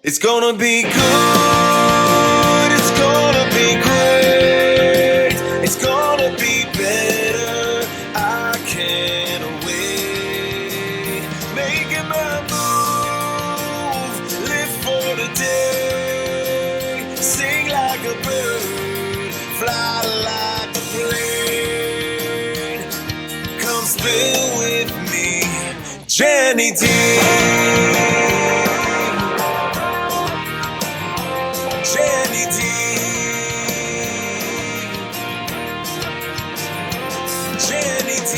It's gonna be good, it's gonna be great, it's gonna be better, I can't wait. Making my move, live for the day, sing like a bird, fly like a plane. Come spin with me, Jenny D. Jenny D. Jenny D.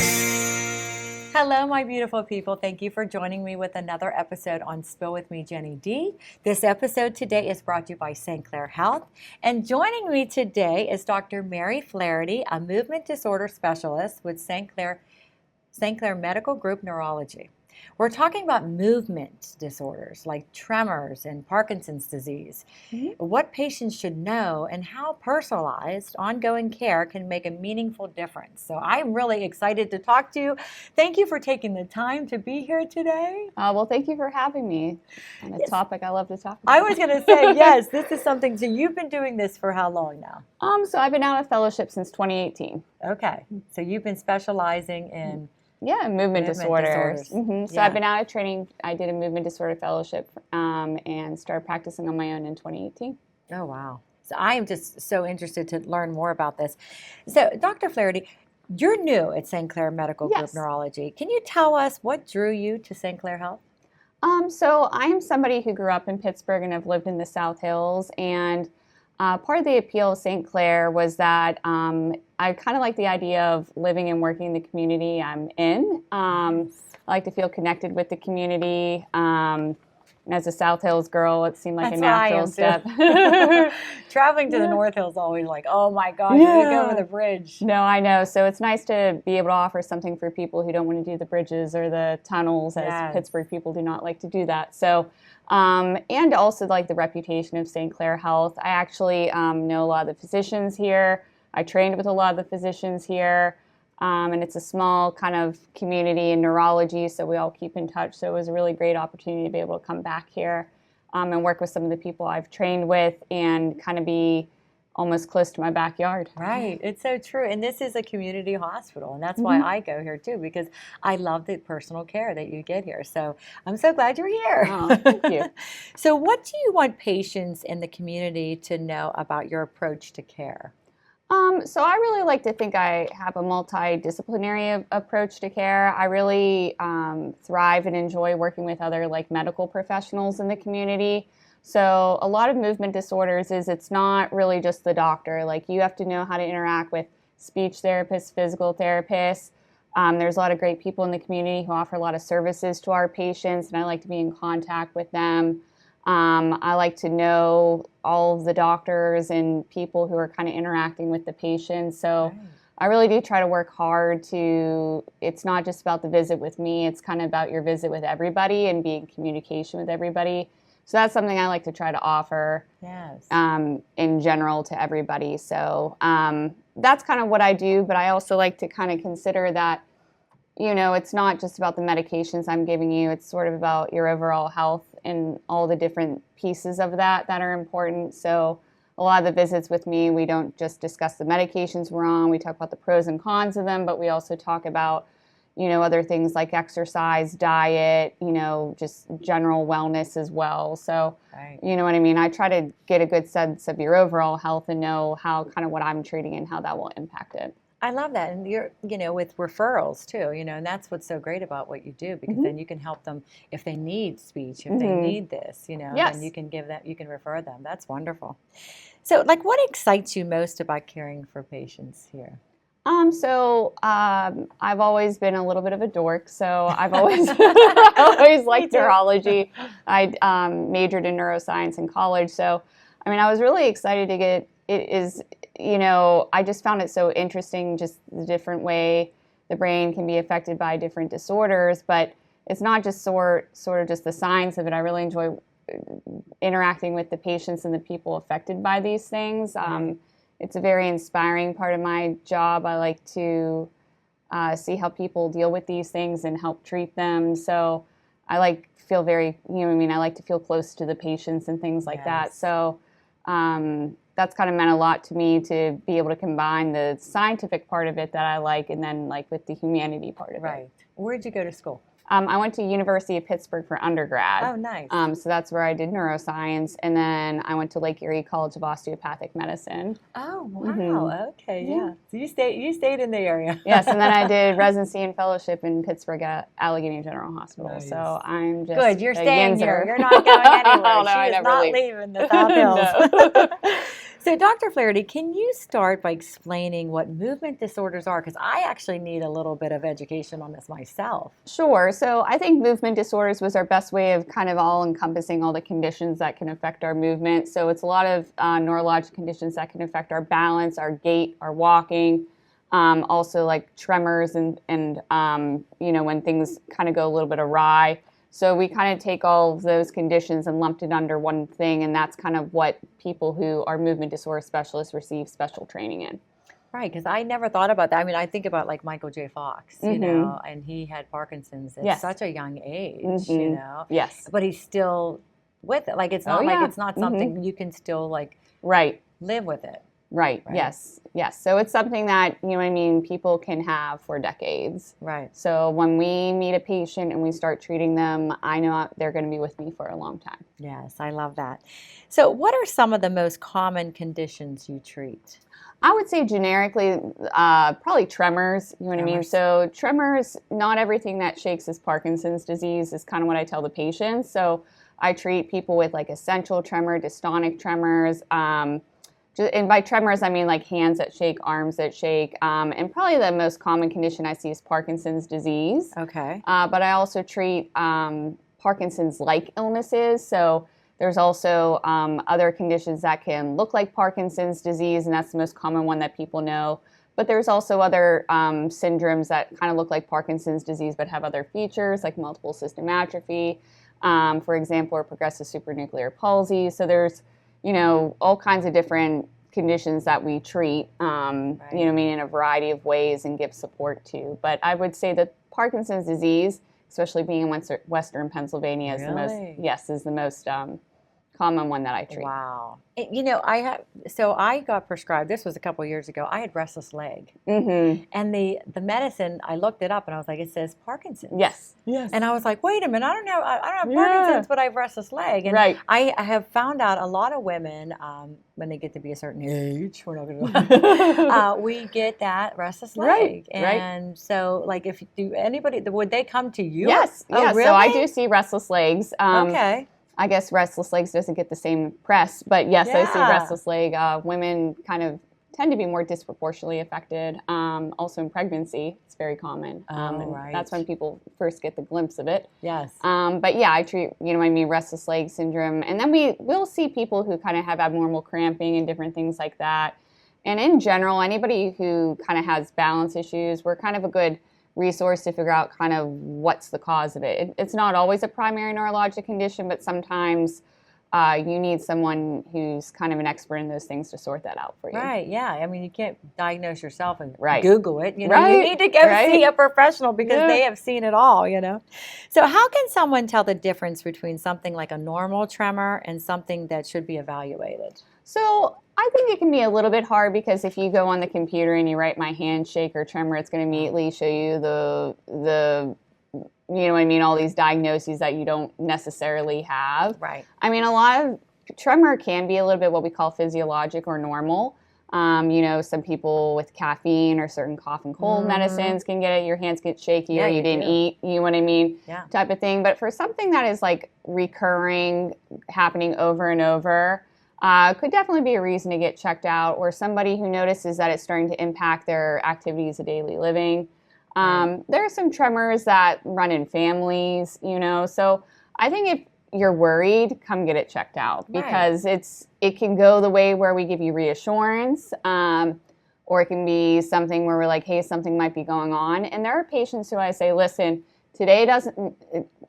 Hello, my beautiful people. Thank you for joining me with another episode on Spill With Me, Jenny D. This episode today is brought to you by St. Clair Health. And joining me today is Dr. Mary Flaherty, a movement disorder specialist with St. Clair Medical Group Neurology. We're talking about movement disorders like tremors and Parkinson's disease, what patients should know, and how personalized ongoing care can make a meaningful difference. So I'm really excited to talk to you. Thank you for taking the time to be here today. Well, thank you for having me on a topic I love to talk about. I was going to say, yes, this is something. So you've been doing this for how long now? So I've been out of fellowship since 2018. Okay. So you've been specializing in movement disorders. So Yeah. I've been out of training. I did a movement disorder fellowship and started practicing on my own in 2018. Oh, wow. So I am just so interested to learn more about this. So, Dr. Flaherty, you're new at St. Clair Medical Group Yes. Neurology. Can you tell us what drew you to St. Clair Health? So I am somebody who grew up in Pittsburgh and have lived in the South Hills. And part of the appeal of St. Clair was that I kind of like the idea of living and working in the community I'm in. I like to feel connected with the community. And as a South Hills girl, it seemed like That's a natural step. Traveling to the North Hills is always like, oh my gosh, you go over the bridge. No, I know. So it's nice to be able to offer something for people who don't want to do the bridges or the tunnels, as Yes. Pittsburgh people do not like to do that. So, and also like the reputation of St. Clair Health. I actually know a lot of the physicians here. I trained with a lot of the physicians here. And it's a small kind of community in neurology, so we all keep in touch. So it was a really great opportunity to be able to come back here and work with some of the people I've trained with and kind of be almost close to my backyard. Right. It's so true. And this is a community hospital. And that's why I go here too, because I love the personal care that you get here. So I'm so glad you're here. Oh, thank you. So what do you want patients in the community to know about your approach to care? So I really like to think I have a multidisciplinary approach to care. I really thrive and enjoy working with other like medical professionals in the community. So a lot of movement disorders it's not really just the doctor. Like you have to know how to interact with speech therapists, physical therapists. There's a lot of great people in the community who offer a lot of services to our patients, and I like to be in contact with them. I like to know all of the doctors and people who are kind of interacting with the patients. So I really do try to work hard it's not just about the visit with me, it's kind of about your visit with everybody and being in communication with everybody. So that's something I like to try to offer in general to everybody. So that's kind of what I do, but I also like to kind of consider that, it's not just about the medications I'm giving you, it's sort of about your overall health and all the different pieces of that are important. So a lot of the visits with me, we don't just discuss the medications we're on, we talk about the pros and cons of them, but we also talk about, other things like exercise, diet, just general wellness as well. So, you know what I mean? I try to get a good sense of your overall health and know how kind of what I'm treating and how that will impact it. I love that. And you're, with referrals too, and that's what's so great about what you do, because then you can help them if they need speech, if they need this, Yes. then you can give that, you can refer them. That's wonderful. So like what excites you most about caring for patients here? I've always been a little bit of a dork, so I've always always liked neurology. I majored in neuroscience in college, so I was really excited to get I just found it so interesting, just the different way the brain can be affected by different disorders, but it's not just sort of just the science of it. I really enjoy interacting with the patients and the people affected by these things. It's a very inspiring part of my job. I like to see how people deal with these things and help treat them. So feel very, I like to feel close to the patients and things like that. So that's kind of meant a lot to me to be able to combine the scientific part of it that I like and then like with the humanity part of it. Right. Where'd you go to school? I went to University of Pittsburgh for undergrad. Oh, nice. So that's where I did neuroscience, and then I went to Lake Erie College of Osteopathic Medicine. Oh, wow. Okay, yeah. So you stayed in the area. Yes, and then I did residency and fellowship in Pittsburgh at Allegheny General Hospital. Nice. So I'm just good. You're staying yinzer. here. You're not going anywhere. Oh, no, She I is never not leave. leaving the South Hills. No. So, Dr. Flaherty, can you start by explaining what movement disorders are? Because I actually need a little bit of education on this myself. Sure. So I think movement disorders was our best way of kind of all encompassing all the conditions that can affect our movement. So it's a lot of neurologic conditions that can affect our balance, our gait, our walking, also like tremors and when things kind of go a little bit awry. So we kind of take all of those conditions and lumped it under one thing, and that's kind of what people who are movement disorder specialists receive special training in. Right, because I never thought about that. I mean, I think about like Michael J. Fox, you know, and he had Parkinson's at such a young age, you know. Yes. But he's still with it. Like it's not it's not something you can still like live with it. Right. Yes. So it's something that, people can have for decades. Right. So when we meet a patient and we start treating them, I know they're going to be with me for a long time. Yes, I love that. So what are some of the most common conditions you treat? I would say generically, probably tremors, you know what I mean? So tremors, not everything that shakes is Parkinson's disease is kind of what I tell the patients. So I treat people with like essential tremor, dystonic tremors, and by tremors, I mean like hands that shake, arms that shake. And probably the most common condition I see is Parkinson's disease. Okay. But I also treat Parkinson's-like illnesses. So there's also other conditions that can look like Parkinson's disease, and that's the most common one that people know. But there's also other syndromes that kind of look like Parkinson's disease but have other features, like multiple system atrophy, for example, or progressive supranuclear palsy. So there's all kinds of different conditions that we treat, in a variety of ways and give support to. But I would say that Parkinson's disease, especially being in Western Pennsylvania, is the most common one that I treat. Wow. I got prescribed, this was a couple of years ago, I had restless leg. Mm-hmm. And the medicine, I looked it up and I was like, it says Parkinson's. Yes. And I was like, wait a minute, I don't have Parkinson's, but I have restless leg. And I have found out a lot of women, when they get to be a certain age, we're not going to we get that restless leg. And so, like, would they come to you? Yes. Oh, yes. really? So I do see restless legs. Okay. I guess restless legs doesn't get the same press, but yes, I see restless leg. Women kind of tend to be more disproportionately affected. Also in pregnancy, it's very common. That's when people first get the glimpse of it. Yes. But yeah, I treat, restless leg syndrome. And then we'll see people who kind of have abnormal cramping and different things like that. And in general, anybody who kind of has balance issues, we're kind of a good resource to figure out kind of what's the cause of it. It's not always a primary neurologic condition, but sometimes you need someone who's kind of an expert in those things to sort that out for you. Right, yeah. I mean, you can't diagnose yourself and Google it. You need to go see a professional because they have seen it all, So how can someone tell the difference between something like a normal tremor and something that should be evaluated? So I think it can be a little bit hard because if you go on the computer and you write my handshake or tremor, it's going to immediately show you all these diagnoses that you don't necessarily have. Right. I mean, a lot of tremor can be a little bit what we call physiologic or normal. Some people with caffeine or certain cough and cold medicines can get it. Your hands get shaky or you didn't eat, you know what I mean? Yeah. Type of thing. But for something that is like recurring, happening over and over, could definitely be a reason to get checked out, or somebody who notices that it's starting to impact their activities of daily living. There are some tremors that run in families, so I think if you're worried, come get it checked out because it can go the way where we give you reassurance, or it can be something where we're like, hey, something might be going on. And there are patients who I say, listen, today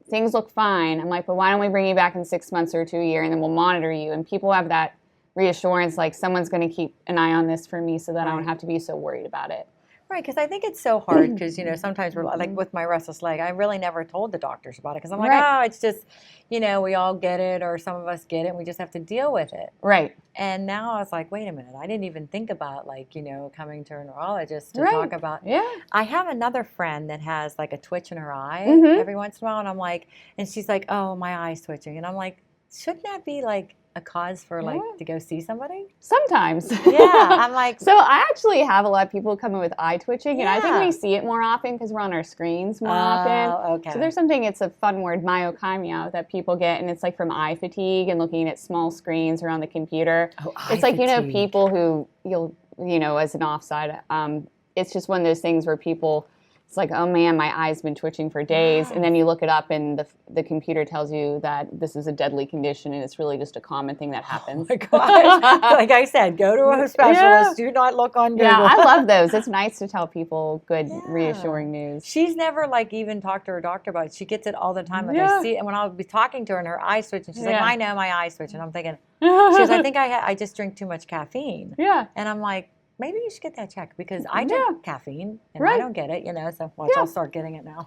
things look fine. I'm like, but why don't we bring you back in 6 months or 2 years and then we'll monitor you? And people have that reassurance, like someone's going to keep an eye on this for me so that I don't have to be so worried about it. Right, because I think it's so hard because, sometimes we're like with my restless leg, I really never told the doctors about it because I'm like, Right. oh, it's just, we all get it or some of us get it and we just have to deal with it. Right. And now I was like, wait a minute, I didn't even think about coming to a neurologist to Right. talk about. Yeah. I have another friend that has like a twitch in her eye every once in a while and I'm like, and she's like, oh, my eye's twitching. And I'm like, shouldn't that be like a cause for to go see somebody? Sometimes. Yeah, I'm like. So I actually have a lot of people come in with eye twitching, and I think Yeah. we see it more often because we're on our screens more often. Okay. So there's something, it's a fun word, myokymia, that people get, and it's like from eye fatigue and looking at small screens or on the computer. Oh, It's eye like, fatigue. people who as an offside, it's just one of those things where people, it's like, oh man, my eye's been twitching for days. And then you look it up and the computer tells you that this is a deadly condition and it's really just a common thing that happens. Oh my gosh. Like I said, go to a specialist. Do not look on Google. Yeah, I love those. It's nice to tell people good, Yeah. reassuring news. She's never even talked to her doctor about it. She gets it all the time. Like Yeah. I see it, and when I'll be talking to her and her eyes switch, and she's like, Yeah. I know my eyes switch. And I'm thinking, she goes, I think I just drink too much caffeine. Yeah. And I'm like, maybe you should get that checked because I Yeah. drink caffeine and I Right. don't get it, so watch, Yeah. I'll start getting it now.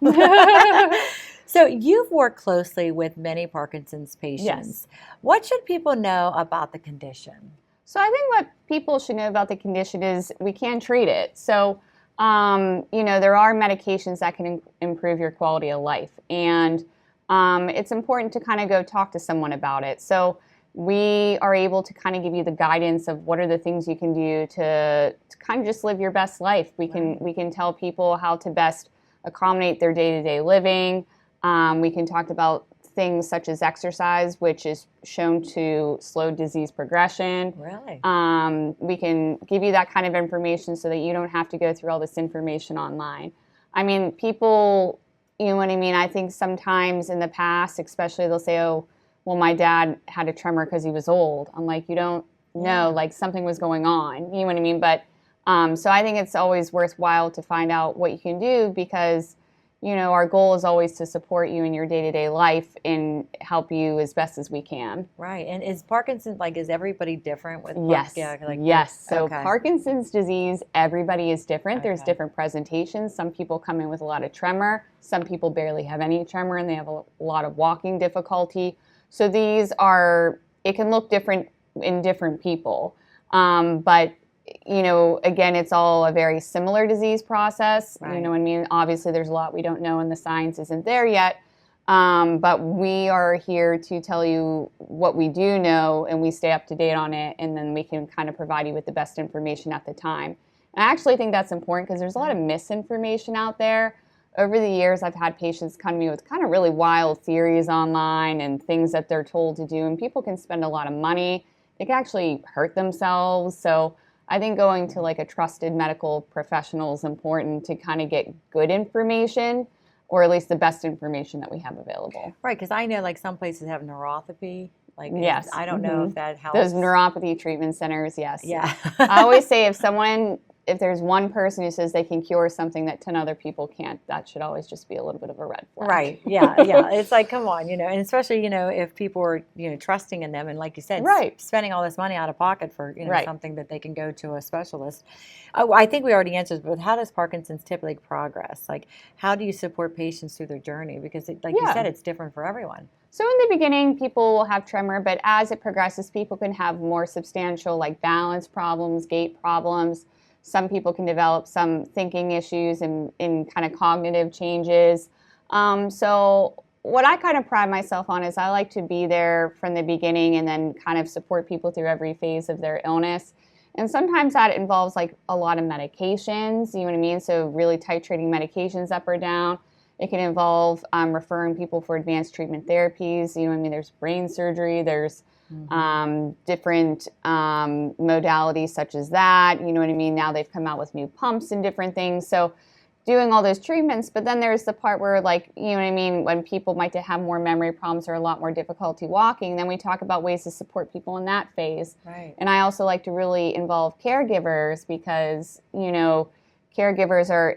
So you've worked closely with many Parkinson's patients. What should people know about the condition? So I think what people should know about the condition is we can treat it. So, there are medications that can improve your quality of life. And it's important to kind of go talk to someone about it. So we are able to kind of give you the guidance of what are the things you can do to kind of just live your best life. We can tell people how to best accommodate their day-to-day living. We can talk about things such as exercise, which is shown to slow disease progression. Really? We can give you that kind of information so that you don't have to go through all this information online. I mean, people, you know what I mean? I think sometimes in the past, especially, they'll say, oh, well, my dad had a tremor because he was old. I'm like, you don't know, like something was going on. You know what I mean? But so I think it's always worthwhile to find out what you can do because, our goal is always to support you in your day-to-day life and help you as best as we can. Right. And is Parkinson's, is everybody different with Yes. Yes. So okay. Parkinson's disease, everybody is different. There's Okay. different presentations. Some people come in with a lot of tremor. Some people barely have any tremor and they have a lot of walking difficulty. So it can look different in different people. But again, it's all a very similar disease process. Right. You know what I mean? Obviously, there's a lot we don't know and the science isn't there yet. But we are here to tell you what we do know and we stay up to date on it. And then we can kind of provide you with the best information at the time. And I actually think that's important because there's a lot of misinformation out there. Over the years, I've had patients come to me with kind of really wild theories online and things that they're told to do. And people can spend a lot of money. They can actually hurt themselves. So I think going to a trusted medical professional is important to kind of get good information, or at least the best information that we have available. Right, because I know some places have neuropathy. Yes. I don't know if that helps. Those neuropathy treatment centers, yes. Yeah. I always say if there's one person who says they can cure something that 10 other people can't, that should always just be a little bit of a red flag. Right. Yeah. It's like, come on, and especially, if people are, trusting in them and like you said, Right. spending all this money out of pocket for, Right. something that they can go to a specialist. Oh, I think we already answered, but how does Parkinson's typically progress? How do you support patients through their journey? Because you said, it's different for everyone. So in the beginning, people will have tremor, but as it progresses, people can have more substantial balance problems, gait problems. Some people can develop some thinking issues and kind of cognitive changes. So what I kind of pride myself on is I like to be there from the beginning and then kind of support people through every phase of their illness. And sometimes that involves a lot of medications, you know what I mean? So really titrating medications up or down. It can involve referring people for advanced treatment therapies. You know what I mean? There's brain surgery, there's different modalities such as that. You know what I mean? Now they've come out with new pumps and different things. So doing all those treatments, but then there's the part where you know what I mean, when people might have more memory problems or a lot more difficulty walking, then we talk about ways to support people in that phase. Right. And I also like to really involve caregivers because, caregivers are,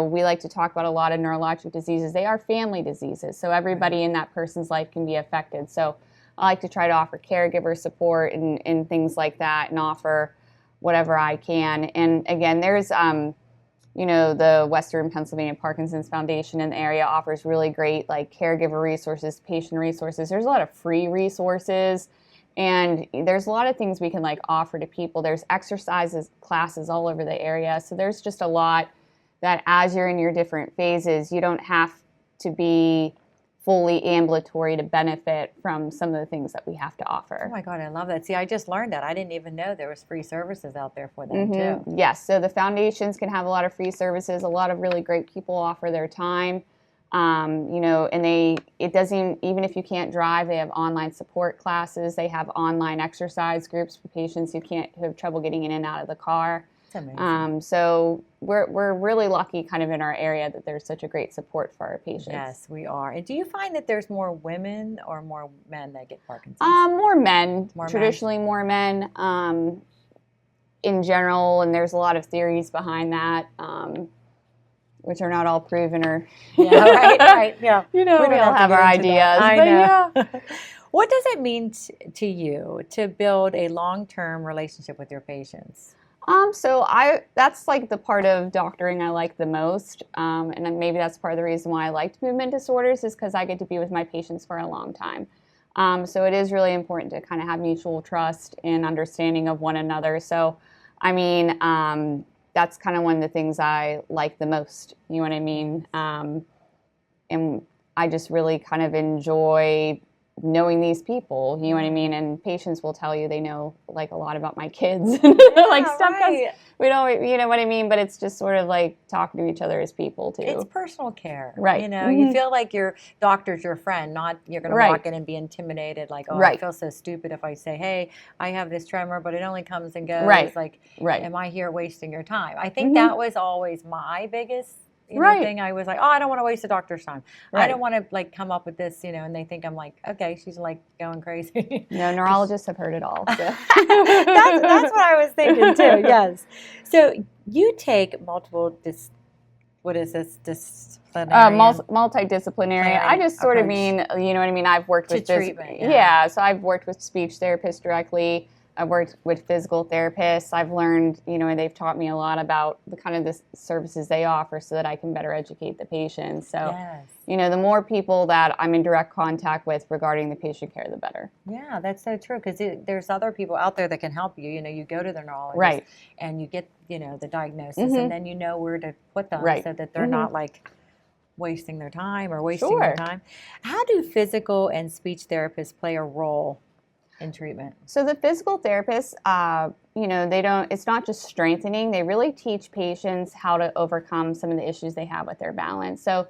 we like to talk about a lot of neurologic diseases. They are family diseases. So everybody in that person's life can be affected. So I like to try to offer caregiver support and things like that and offer whatever I can. And again, there's the Western Pennsylvania Parkinson's Foundation in the area offers really great like caregiver resources, patient resources. There's a lot of free resources, and there's a lot of things we can like offer to people. There's exercises, classes all over the area. So there's just a lot that as you're in your different phases, you don't have to be fully ambulatory to benefit from some of the things that we have to offer. Oh my God, I love that. See, I just learned that. I didn't even know there was free services out there for them too. Yes, so the foundations can have a lot of free services. A lot of really great people offer their time. And it doesn't, even if you can't drive, they have online support classes. They have online exercise groups for patients who have trouble getting in and out of the car. That's amazing. So we're really lucky kind of in our area that there's such a great support for our patients. Yes, we are. And do you find that there's more women or more men that get Parkinson's? More men, More traditionally more men in general, and there's a lot of theories behind that, which are not all proven or... Yeah, right, yeah. We all have our ideas. I but know. Yeah. What does it mean to you to build a long-term relationship with your patients? So that's like the part of doctoring I like the most, and maybe that's part of the reason why I liked movement disorders is because I get to be with my patients for a long time. So it is really important to kind of have mutual trust and understanding of one another. So, I mean, that's kind of one of the things I like the most, you know what I mean? And I just really kind of enjoy knowing these people, you know what I mean? And patients will tell you they know like a lot about my kids, like stuff. Right. We don't, you know what I mean? But it's just sort of like talking to each other as people too. It's personal care, right? You feel like your doctor's your friend, not you're going to walk in and be intimidated. Like, I feel so stupid if I say, "Hey, I have this tremor, but it only comes and goes." Like, am I here wasting your time? I think that was always my biggest. Thing. I was like, I don't want to waste a doctor's time. I don't want to like come up with this, and they think I'm like, okay, she's like going crazy. No, neurologists have heard it all. So. that's what I was thinking too. Yes. So you take multiple disciplinary? Multidisciplinary. I just sort of mean, you know what I mean? I've worked with treatment. So I've worked with speech therapists directly. I've worked with physical therapists. I've learned, and they've taught me a lot about the kind of the services they offer so that I can better educate the patients. So, the more people that I'm in direct contact with regarding the patient care, the better. Yeah, that's so true because there's other people out there that can help you. You go to the neurologist and you get, the diagnosis and then you know where to put them so that they're not like wasting their time or wasting your time. How do physical and speech therapists play a role in treatment? So the physical therapists, it's not just strengthening. They really teach patients how to overcome some of the issues they have with their balance. So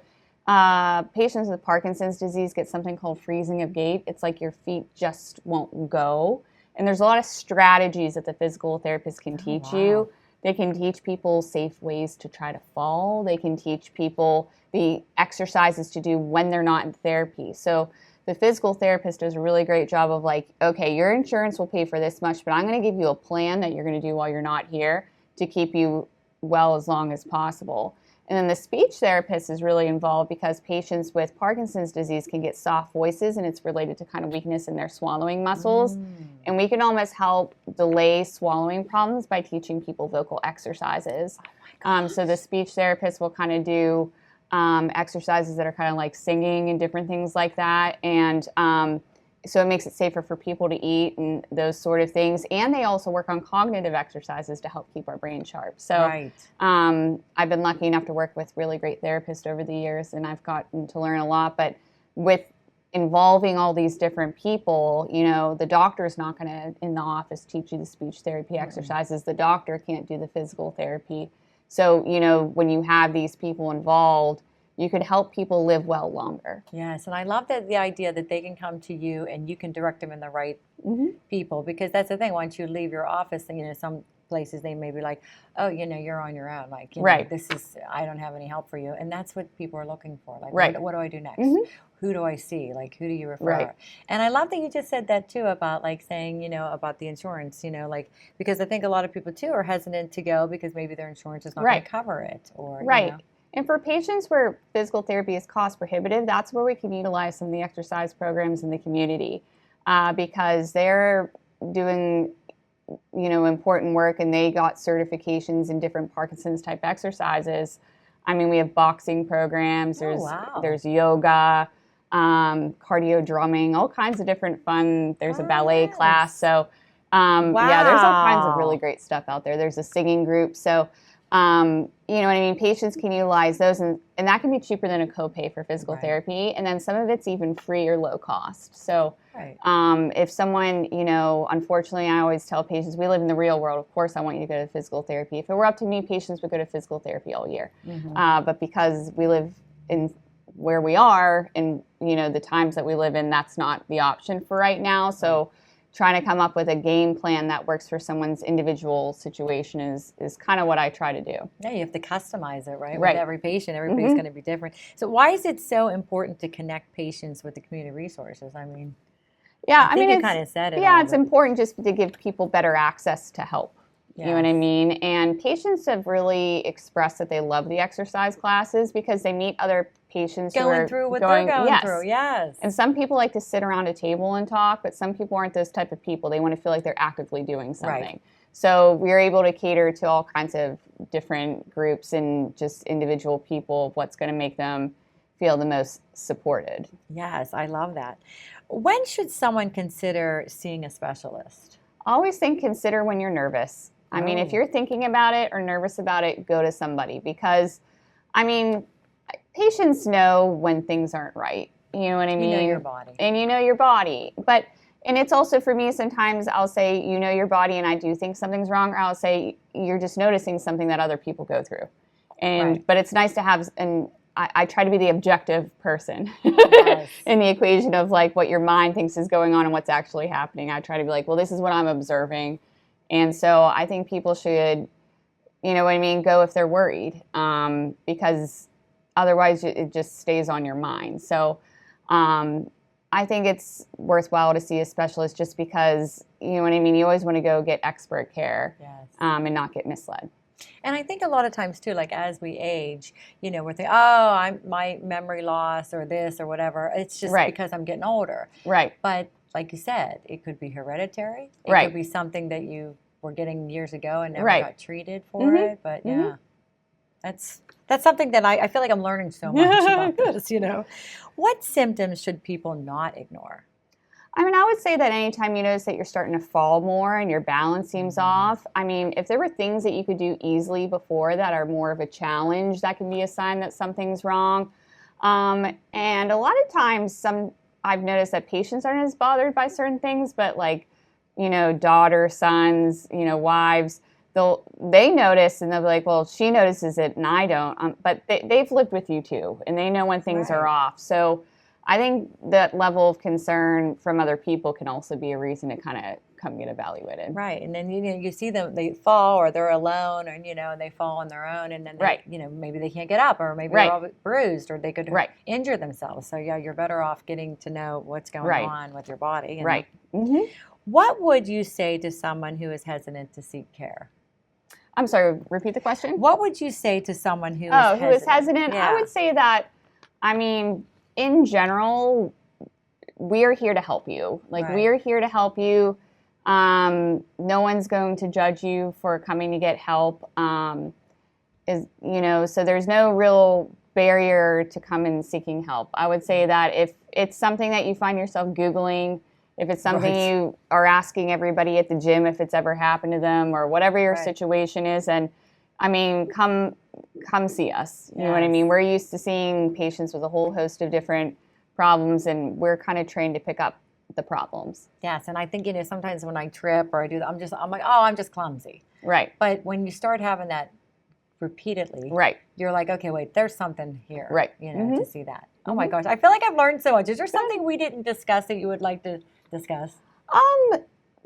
patients with Parkinson's disease get something called freezing of gait. It's like your feet just won't go. And there's a lot of strategies that the physical therapist can teach you. They can teach people safe ways to try to fall. They can teach people the exercises to do when they're not in therapy. So the physical therapist does a really great job of like, okay, your insurance will pay for this much, but I'm going to give you a plan that you're going to do while you're not here to keep you well as long as possible. And then the speech therapist is really involved because patients with Parkinson's disease can get soft voices, and it's related to kind of weakness in their swallowing muscles. And we can almost help delay swallowing problems by teaching people vocal exercises. So the speech therapist will kind of do exercises that are kind of like singing and different things like that. And so it makes it safer for people to eat and those sort of things. And they also work on cognitive exercises to help keep our brain sharp. So I've been lucky enough to work with really great therapists over the years, and I've gotten to learn a lot. But with involving all these different people, the doctor is not going to, in the office, teach you the speech therapy exercises. The doctor can't do the physical therapy. So, when you have these people involved, you could help people live well longer. Yes, and I love the idea that they can come to you and you can direct them in the right people, because that's the thing. Once you leave your office, some places they may be like, oh, you're on your own. Like, I don't have any help for you. And that's what people are looking for. Like, what do I do next? Who do I see? Like, who do you refer? And I love that you just said that too about like saying, about the insurance, because I think a lot of people too are hesitant to go because maybe their insurance is not going to cover it. Or And for patients where physical therapy is cost prohibitive, that's where we can utilize some of the exercise programs in the community because they're doing important work, and they got certifications in different Parkinson's type exercises. I mean, we have boxing programs, there's yoga, cardio drumming, all kinds of different fun. There's a ballet class. So, yeah, there's all kinds of really great stuff out there. There's a singing group. So, you know what I mean? Patients can utilize those, and that can be cheaper than a copay for physical therapy. And then some of it's even free or low cost. So, if someone, unfortunately, I always tell patients, we live in the real world. Of course, I want you to go to physical therapy. If it were up to me, patients would go to physical therapy all year. But because we live in where we are and, the times that we live in, that's not the option for right now. So trying to come up with a game plan that works for someone's individual situation is kind of what I try to do. Yeah, you have to customize it, right? With every patient, everybody's going to be different. So why is it so important to connect patients with the community resources? I mean, I think you kind of said it. Yeah, it's important just to give people better access to help. You know what I mean? And patients have really expressed that they love the exercise classes because they meet other patients going through what they're going through. Yes. And some people like to sit around a table and talk, but some people aren't those type of people. They want to feel like they're actively doing something. Right. So we're able to cater to all kinds of different groups and just individual people of what's going to make them feel the most supported. Yes, I love that. When should someone consider seeing a specialist? I always consider when you're nervous. I mean, if you're thinking about it or nervous about it, go to somebody because, I mean, patients know when things aren't right. You know what I mean? You know your body. And you know your body. And it's also for me, sometimes I'll say, you know your body and I do think something's wrong, or I'll say, you're just noticing something that other people go through. But it's nice to have, and I try to be the objective person in the equation of like what your mind thinks is going on and what's actually happening. I try to be like, well, this is what I'm observing. And so I think people should, you know what I mean, go if they're worried, because otherwise it just stays on your mind. So I think it's worthwhile to see a specialist just because, you know what I mean, you always want to go get expert care and not get misled. And I think a lot of times too, like as we age, we're thinking, my memory loss or this or whatever. It's just because I'm getting older. Right. But like you said, it could be hereditary. It could be something that you were getting years ago and never got treated for it. But that's something that I feel like I'm learning so much about this, What symptoms should people not ignore? I mean, I would say that anytime you notice that you're starting to fall more and your balance seems off, I mean, if there were things that you could do easily before that are more of a challenge, that can be a sign that something's wrong. And a lot of times I've noticed that patients aren't as bothered by certain things, but like, daughters, sons, wives, they notice and they'll be like, well, she notices it and I don't. But they've lived with you too, and they know when things are off. So I think that level of concern from other people can also be a reason to kind of come get evaluated. Right. And then, you see them, they fall or they're alone and, they fall on their own and then, they, maybe they can't get up or maybe they're all bruised or they could injure themselves. So, you're better off getting to know what's going on with your body. And what would you say to someone who is hesitant to seek care? I'm sorry, repeat the question. What would you say to someone who is hesitant? I would say that, I mean, in general, we're here to help you. We're here to help you. No one's going to judge you for coming to get help. So there's no real barrier to come and seeking help. I would say that if it's something that you find yourself Googling, if it's something you are asking everybody at the gym if it's ever happened to them or whatever your situation is, and I mean, come see us. You know what I mean? We're used to seeing patients with a whole host of different problems, and we're kind of trained to pick up the problems. Yes, and I think, sometimes when I trip or I do that, I'm like, oh, I'm just clumsy. Right. But when you start having that repeatedly, you're like, okay, wait, there's something here. Right. To see that. Oh my gosh, I feel like I've learned so much. Is there something we didn't discuss that you would like to discuss?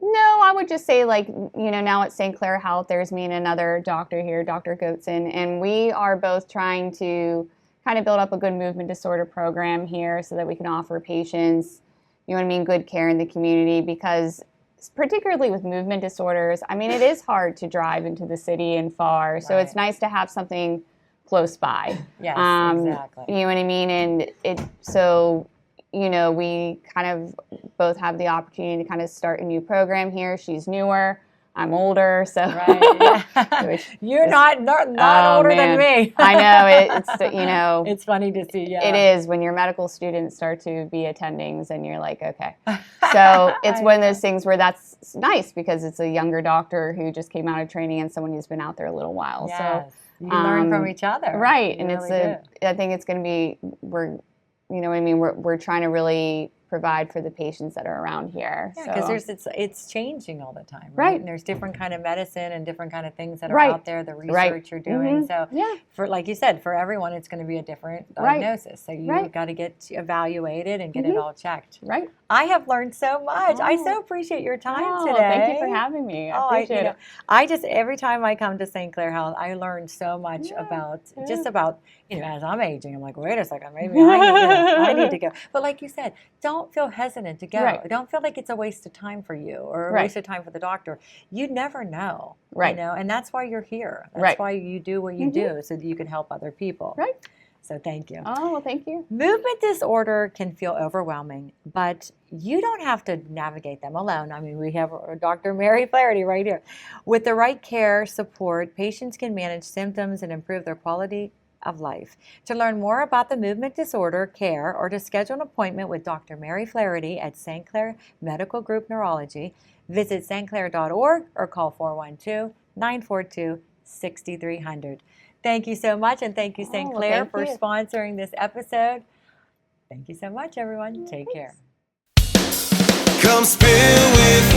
No, I would just say now at St. Clair Health, there's me and another doctor here, Dr. Goetson, and we are both trying to kind of build up a good movement disorder program here so that we can offer patients, good care in the community, because particularly with movement disorders, I mean, it is hard to drive into the city and far, so it's nice to have something close by. Yes, exactly. You know what I mean? And we kind of both have the opportunity to kind of start a new program here. She's newer. I'm older, so Right. Yeah. You're not older than me. I know it's It's funny to see. Yeah, it is when your medical students start to be attendings, and you're like, okay. So it's one of those things where that's nice because it's a younger doctor who just came out of training and someone who's been out there a little while. Yes. So you learn from each other, right? You And really I think it's going to be we're trying to really provide for the patients that are around here. Yeah, because it's changing all the time, Right. And there's different kind of medicine and different kind of things that are Right. out there, the research you're doing. Mhm. So Yeah. for, like you said, for everyone, it's going to be a different Right. diagnosis. So you've Right. got to get evaluated and get it all checked. Right. I have learned so much. I Oh. so appreciate your time today. Thank you for having me. I appreciate it. I just, every time I come to St. Clair Health, I learn so much about, as I'm aging, I'm like, wait a second, maybe I need to go. But like you said, don't feel hesitant to go. Right. Don't feel like it's a waste of time for you or a Right. waste of time for the doctor. You never know. Right. And that's why you're here. That's Right. why you do what you do, so that you can help other people. Right. So thank you. Oh, well, thank you. Movement disorder can feel overwhelming, but you don't have to navigate them alone. I mean, we have Dr. Mary Flaherty right here. With the right care support, patients can manage symptoms and improve their quality of life. To learn more about the movement disorder care or to schedule an appointment with Dr. Mary Flaherty at St. Clair Medical Group Neurology, visit stclair.org or call 412-942-6300. Thank you so much, and thank you, St. Clair, for sponsoring this episode. Thank you so much, everyone. Take care. Come spill with